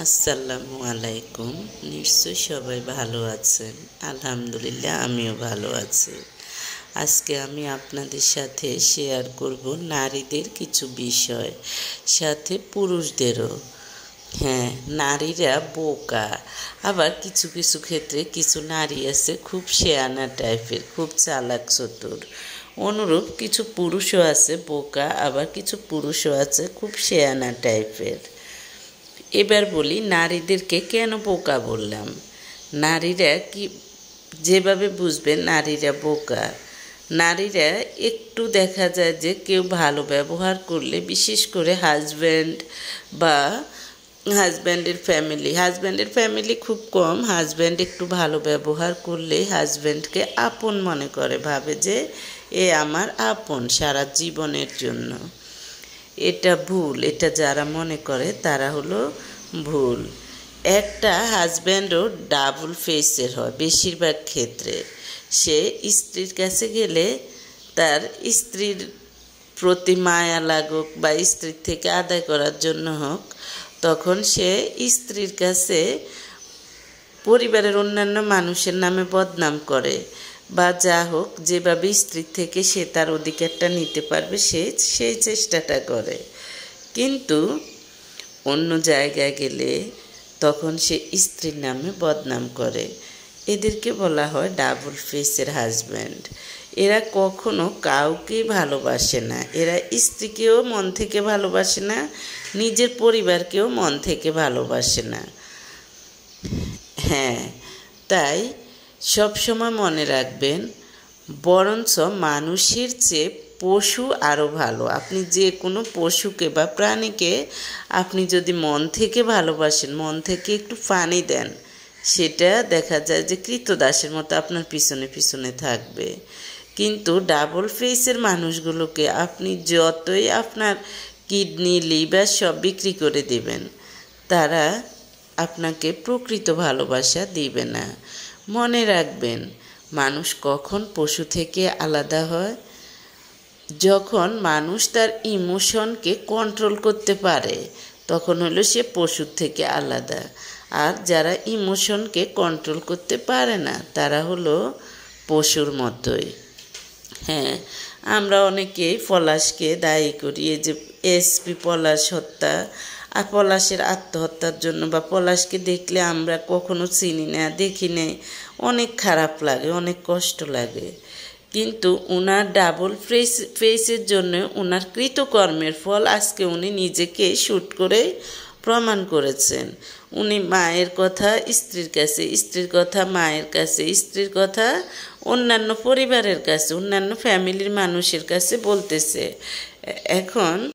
আসসালামু আলাইকুম। নিশ্চয়ই সবাই ভালো আছেন। আলহামদুলিল্লাহ আমিও ভালো আছি। আজকে আমি আপনাদের সাথে শেয়ার করব নারীদের কিছু বিষয়, সাথে পুরুষদেরও। হ্যাঁ, নারীরা বোকা, আবার কিছু কিছু ক্ষেত্রে কিছু নারী আছে খুব শেয়ানা টাইপের, খুব চালাক চতুর। অনুরূপ কিছু পুরুষও আছে বোকা, আবার কিছু পুরুষও আছে খুব শেয়ানা টাইপের। এবার বলি নারীদেরকে কেন বোকা বললাম। নারীরা কি যেভাবে বুঝবেন নারীরা বোকা, নারীরা একটু দেখা যায় যে কেউ ভালো ব্যবহার করলে, বিশেষ করে হাজব্যান্ড বা হাজব্যান্ডের ফ্যামিলি খুব কম, হাজব্যান্ড একটু ভালো ব্যবহার করলে হাজব্যান্ডকে আপন মনে করে, ভাবে যে এ আমার আপন সারা জীবনের জন্য। এটা ভুল। এটা যারা মনে করে তারা হলো ভুল। একটা হাজব্যান্ডও ডাবল ফেসের হয় বেশিরভাগ ক্ষেত্রে। সে স্ত্রীর কাছে গেলে তার স্ত্রীর প্রতি মায়া লাগুক বা স্ত্রীর থেকে আদায় করার জন্য হোক, তখন সে স্ত্রীর কাছে পরিবারের অন্যান্য মানুষের নামে বদনাম করে, বা যা হোক যেভাবে স্ত্রীর থেকে সে তার অধিকারটা নিতে পারবে সেই চেষ্টাটা করে। কিন্তু অন্য জায়গায় গেলে তখন সে স্ত্রীর নামে বদনাম করে। এদেরকে বলা হয় ডাবল ফেসের হাজব্যান্ড। এরা কখনো কাউকেই ভালোবাসে না। এরা স্ত্রীকেও মন থেকে ভালোবাসে না, নিজের পরিবারকেও মন থেকে ভালোবাসে না। হ্যাঁ, তাই সবসময় মনে রাখবেন, বরঞ্চ মানুষের চেয়ে পশু আরও ভালো। আপনি যে কোনো পশুকে বা প্রাণীকে আপনি যদি মন থেকে ভালোবাসেন, মন থেকে একটু পানি দেন, সেটা দেখা যায় যে কৃতদাসের মতো আপনার পিছনে পিছনে থাকবে। কিন্তু ডাবল ফেসের মানুষগুলোকে আপনি যতই আপনার কিডনি, লিভার সব বিক্রি করে দেবেন, তারা আপনাকে প্রকৃত ভালোবাসা দিবে না। মনে রাখবেন, মানুষ কখন পশু থেকে আলাদা হয়? যখন মানুষ তার ইমোশনকে কন্ট্রোল করতে পারে, তখন হলো সে পশুর থেকে আলাদা। আর যারা ইমোশনকে কন্ট্রোল করতে পারে না, তারা হলো পশুর মতোই। হ্যাঁ, আমরা অনেকেই পলাশকে দায়ী করি, এই যে এসপি পলাশ হত্যা আর পলাশের আত্মহত্যার জন্য, বা পলাশকে দেখলে আমরা কখনো চিনি না, দেখি নেই, অনেক খারাপ লাগে, অনেক কষ্ট লাগে। কিন্তু ওনার ডাবল ফেসের জন্য ওনার কৃতকর্মের ফল আজকে উনি নিজেকে শ্যুট করে প্রমাণ করেছেন। উনি মায়ের কথা স্ত্রীর কাছে, স্ত্রীর কথা মায়ের কাছে, স্ত্রীর কথা অন্যান্য পরিবারের কাছে, অন্যান্য ফ্যামিলির মানুষের কাছে বলতেছে। এখন